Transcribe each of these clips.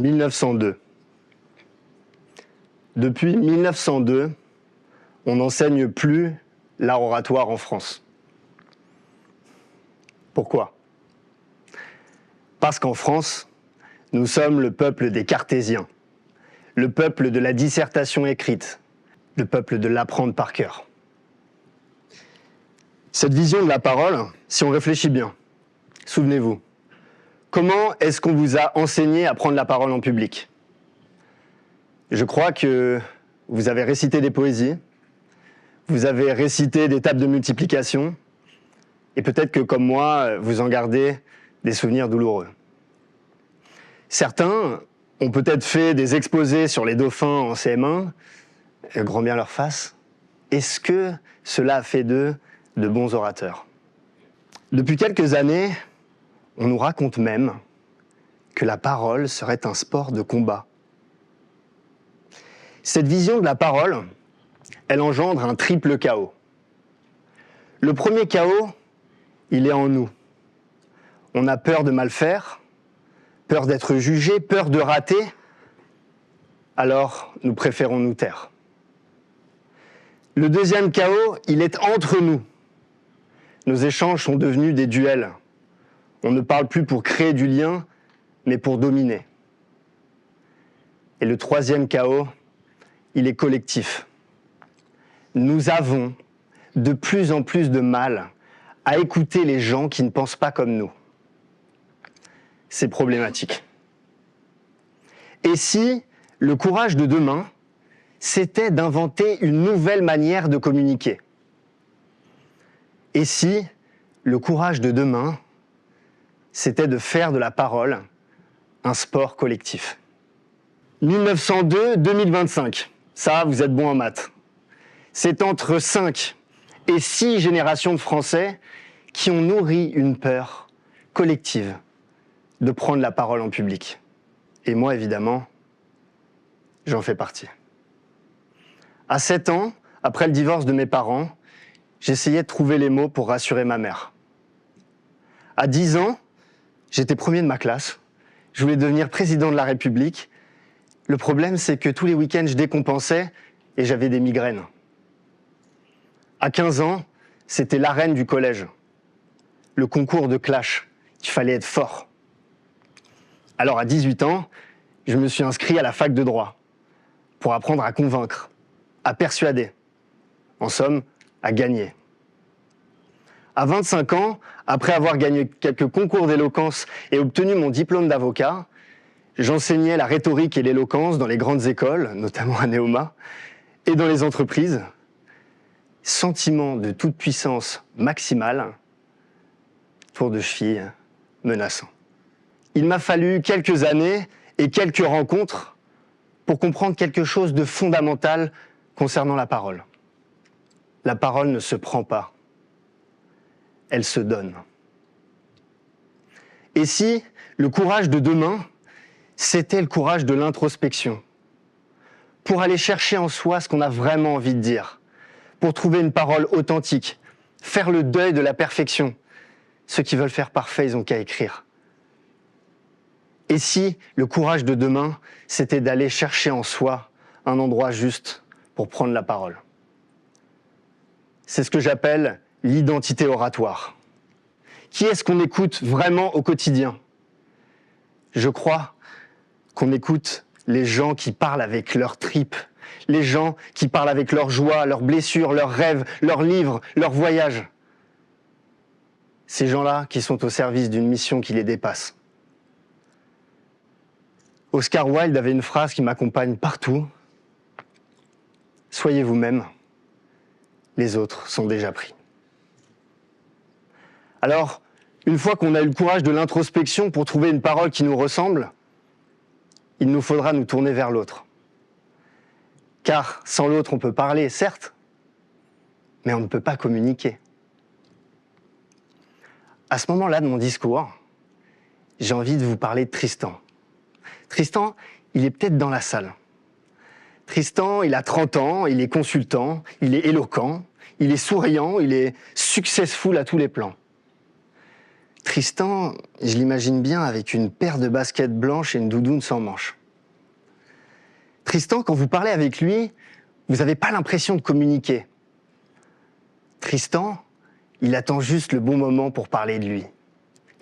1902. Depuis 1902, on n'enseigne plus l'art oratoire en France. Pourquoi? Parce qu'en France, nous sommes le peuple des cartésiens, le peuple de la dissertation écrite, le peuple de l'apprendre par cœur. Cette vision de la parole, si on réfléchit bien, souvenez-vous, comment est-ce qu'on vous a enseigné à prendre la parole en public? Je crois que vous avez récité des poésies, vous avez récité des tables de multiplication, et peut-être que comme moi, vous en gardez des souvenirs douloureux. Certains ont peut-être fait des exposés sur les dauphins en CM1, grand bien leur face. Est-ce que cela a fait d'eux de bons orateurs? Depuis quelques années, on nous raconte même que la parole serait un sport de combat. Cette vision de la parole, elle engendre un triple chaos. Le premier chaos, il est en nous. On a peur de mal faire, peur d'être jugé, peur de rater, alors nous préférons nous taire. Le deuxième chaos, il est entre nous. Nos échanges sont devenus des duels. On ne parle plus pour créer du lien, mais pour dominer. Et le troisième chaos, il est collectif. Nous avons de plus en plus de mal à écouter les gens qui ne pensent pas comme nous. C'est problématique. Et si le courage de demain, c'était d'inventer une nouvelle manière de communiquer? Et si le courage de demain, c'était de faire de la parole un sport collectif? 1902-2025, ça, vous êtes bon en maths. C'est entre 5 et 6 générations de Français qui ont nourri une peur collective de prendre la parole en public. Et moi, évidemment, j'en fais partie. À 7 ans, après le divorce de mes parents, j'essayais de trouver les mots pour rassurer ma mère. À 10 ans, j'étais premier de ma classe. Je voulais devenir président de la République. Le problème, c'est que tous les week-ends, je décompensais et j'avais des migraines. À 15 ans, c'était l'arène du collège. Le concours de clash. Il fallait être fort. Alors à 18 ans, je me suis inscrit à la fac de droit pour apprendre à convaincre, à persuader. En somme, à gagner. À 25 ans, après avoir gagné quelques concours d'éloquence et obtenu mon diplôme d'avocat, j'enseignais la rhétorique et l'éloquence dans les grandes écoles, notamment à Neoma, et dans les entreprises. Sentiment de toute puissance maximale, tour de cheville menaçant. Il m'a fallu quelques années et quelques rencontres pour comprendre quelque chose de fondamental concernant la parole. La parole ne se prend pas, elle se donne. Et si le courage de demain, c'était le courage de l'introspection, pour aller chercher en soi ce qu'on a vraiment envie de dire, pour trouver une parole authentique, faire le deuil de la perfection. Ceux qui veulent faire parfait, ils n'ont qu'à écrire. Et si le courage de demain, c'était d'aller chercher en soi un endroit juste pour prendre la parole? C'est ce que j'appelle l'identité oratoire. Qui est-ce qu'on écoute vraiment au quotidien? Je crois qu'on écoute les gens qui parlent avec leurs tripes, les gens qui parlent avec leurs joies, leurs blessures, leurs rêves, leurs livres, leurs voyages. Ces gens-là qui sont au service d'une mission qui les dépasse. Oscar Wilde avait une phrase qui m'accompagne partout. Soyez vous-même, les autres sont déjà pris. Alors, une fois qu'on a eu le courage de l'introspection pour trouver une parole qui nous ressemble, il nous faudra nous tourner vers l'autre. Car sans l'autre, on peut parler, certes, mais on ne peut pas communiquer. À ce moment-là de mon discours, j'ai envie de vous parler de Tristan. Tristan, il est peut-être dans la salle. Tristan, il a 30 ans, il est consultant, il est éloquent, il est souriant, il est successful à tous les plans. Tristan, je l'imagine bien avec une paire de baskets blanches et une doudoune sans manches. Tristan, quand vous parlez avec lui, vous n'avez pas l'impression de communiquer. Tristan, il attend juste le bon moment pour parler de lui.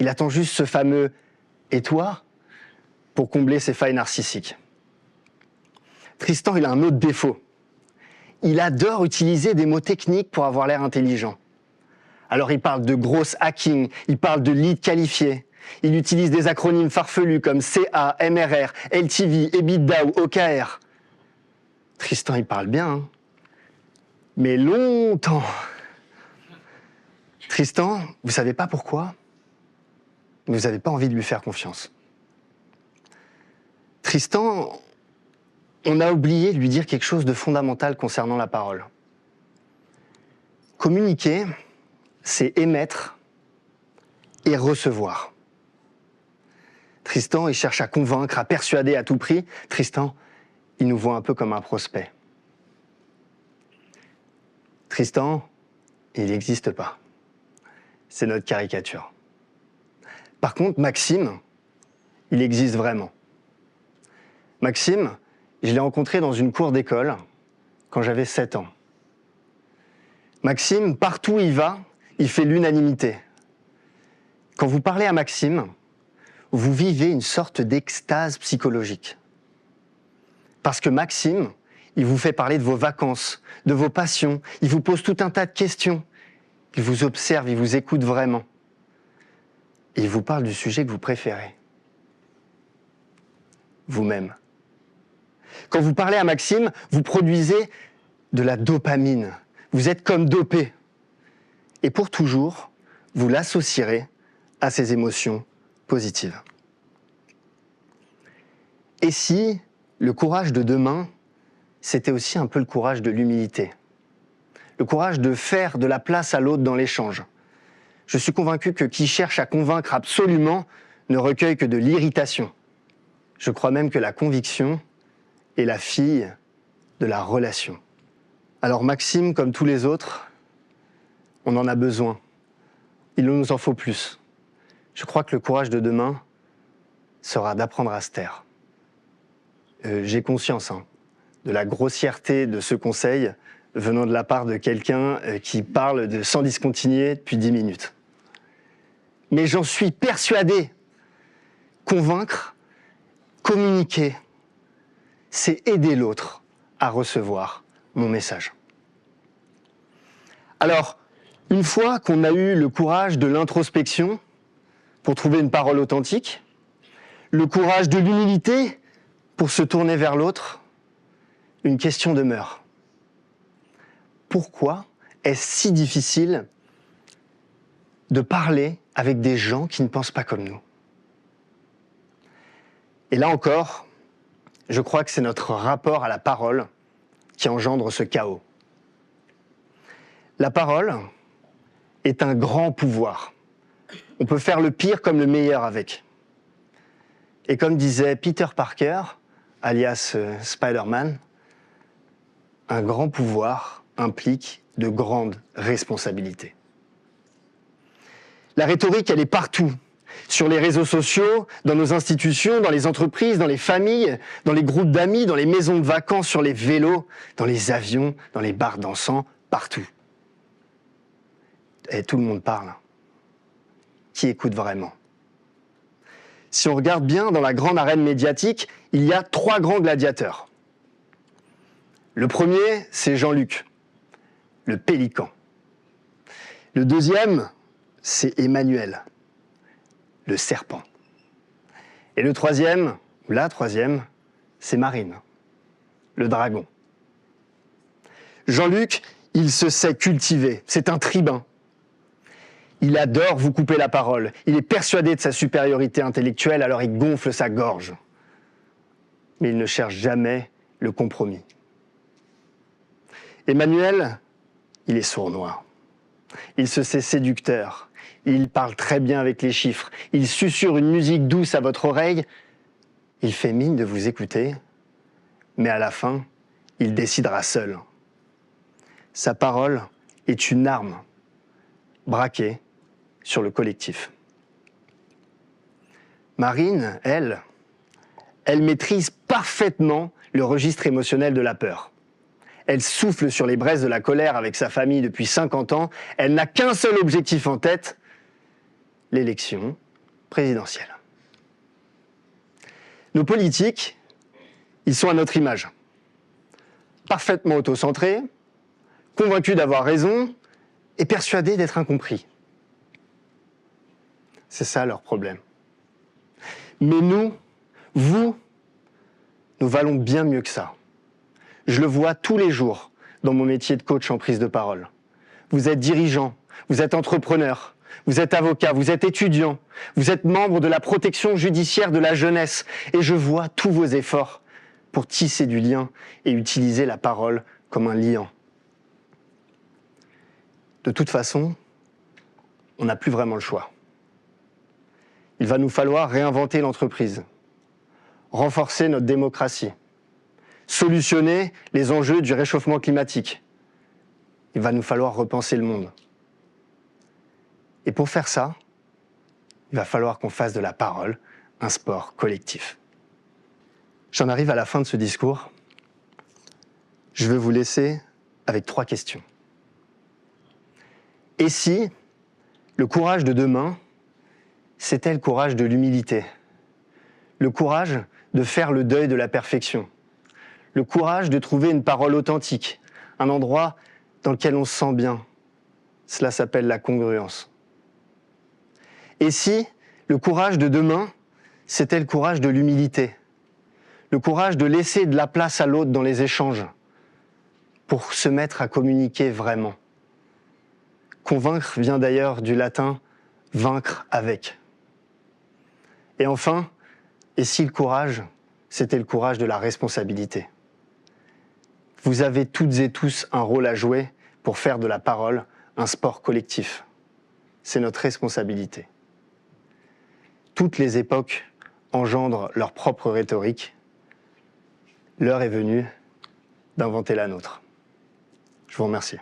Il attend juste ce fameux « et toi ?» pour combler ses failles narcissiques. Tristan, il a un autre défaut. Il adore utiliser des mots techniques pour avoir l'air intelligent. Alors il parle de gross hacking, il parle de lead qualifié, il utilise des acronymes farfelus comme CA, MRR, LTV, EBITDA ou OKR. Tristan, il parle bien, hein, mais longtemps. Tristan, vous savez pas pourquoi, mais vous n'avez pas envie de lui faire confiance. Tristan, on a oublié de lui dire quelque chose de fondamental concernant la parole. Communiquer, c'est émettre et recevoir. Tristan, il cherche à convaincre, à persuader à tout prix. Tristan, il nous voit un peu comme un prospect. Tristan, il n'existe pas. C'est notre caricature. Par contre, Maxime, il existe vraiment. Maxime, je l'ai rencontré dans une cour d'école quand j'avais 7 ans. Maxime, partout où il va, il fait l'unanimité. Quand vous parlez à Maxime, vous vivez une sorte d'extase psychologique. Parce que Maxime, il vous fait parler de vos vacances, de vos passions, il vous pose tout un tas de questions. Il vous observe, il vous écoute vraiment. Et il vous parle du sujet que vous préférez. Vous-même. Quand vous parlez à Maxime, vous produisez de la dopamine. Vous êtes comme dopé. Et pour toujours, vous l'associerez à ces émotions positives. Et si le courage de demain, c'était aussi un peu le courage de l'humilité? Le courage de faire de la place à l'autre dans l'échange. Je suis convaincu que qui cherche à convaincre absolument ne recueille que de l'irritation. Je crois même que la conviction est la fille de la relation. Alors Maxime, comme tous les autres, on en a besoin. Il nous en faut plus. Je crois que le courage de demain sera d'apprendre à se taire. J'ai conscience de la grossièreté de ce conseil venant de la part de quelqu'un qui parle de sans discontinuer depuis 10 minutes. Mais j'en suis persuadé. Convaincre, communiquer, c'est aider l'autre à recevoir mon message. Alors, une fois qu'on a eu le courage de l'introspection pour trouver une parole authentique, le courage de l'humilité pour se tourner vers l'autre, une question demeure. Pourquoi est-ce si difficile de parler avec des gens qui ne pensent pas comme nous? Et là encore, je crois que c'est notre rapport à la parole qui engendre ce chaos. La parole est un grand pouvoir. On peut faire le pire comme le meilleur avec. Et comme disait Peter Parker, alias Spider-Man, un grand pouvoir implique de grandes responsabilités. La rhétorique, elle est partout. Sur les réseaux sociaux, dans nos institutions, dans les entreprises, dans les familles, dans les groupes d'amis, dans les maisons de vacances, sur les vélos, dans les avions, dans les bars dansants, partout. Et tout le monde parle. Qui écoute vraiment? Si on regarde bien dans la grande arène médiatique, il y a 3 grands gladiateurs. Le premier, c'est Jean-Luc, le pélican. Le deuxième, c'est Emmanuel, le serpent. Et le troisième, ou la troisième, c'est Marine, le dragon. Jean-Luc, il se sait cultiver, c'est un tribun. Il adore vous couper la parole, il est persuadé de sa supériorité intellectuelle, alors il gonfle sa gorge. Mais il ne cherche jamais le compromis. Emmanuel, il est sournois. Il se sait séducteur. Il parle très bien avec les chiffres. Il susurre une musique douce à votre oreille. Il fait mine de vous écouter, mais à la fin, il décidera seul. Sa parole est une arme braquée sur le collectif. Marine, elle maîtrise parfaitement le registre émotionnel de la peur. Elle souffle sur les braises de la colère avec sa famille depuis 50 ans. Elle n'a qu'un seul objectif en tête, l'élection présidentielle. Nos politiques, ils sont à notre image. Parfaitement autocentrés, convaincus d'avoir raison et persuadés d'être incompris. C'est ça leur problème. Mais nous, vous, nous valons bien mieux que ça. Je le vois tous les jours dans mon métier de coach en prise de parole. Vous êtes dirigeant, vous êtes entrepreneur, vous êtes avocat, vous êtes étudiant, vous êtes membre de la protection judiciaire de la jeunesse et je vois tous vos efforts pour tisser du lien et utiliser la parole comme un liant. De toute façon, on n'a plus vraiment le choix. Il va nous falloir réinventer l'entreprise, renforcer notre démocratie, solutionner les enjeux du réchauffement climatique. Il va nous falloir repenser le monde. Et pour faire ça, il va falloir qu'on fasse de la parole un sport collectif. J'en arrive à la fin de ce discours. Je vais vous laisser avec 3 questions. Et si le courage de demain, c'était le courage de l'humilité, le courage de faire le deuil de la perfection, le courage de trouver une parole authentique, un endroit dans lequel on se sent bien. Cela s'appelle la congruence. Et si le courage de demain, c'était le courage de l'humilité, le courage de laisser de la place à l'autre dans les échanges, pour se mettre à communiquer vraiment. Convaincre vient d'ailleurs du latin « vaincre avec ». Et enfin, et si le courage, c'était le courage de la responsabilité. Vous avez toutes et tous un rôle à jouer pour faire de la parole un sport collectif. C'est notre responsabilité. Toutes les époques engendrent leur propre rhétorique. L'heure est venue d'inventer la nôtre. Je vous remercie.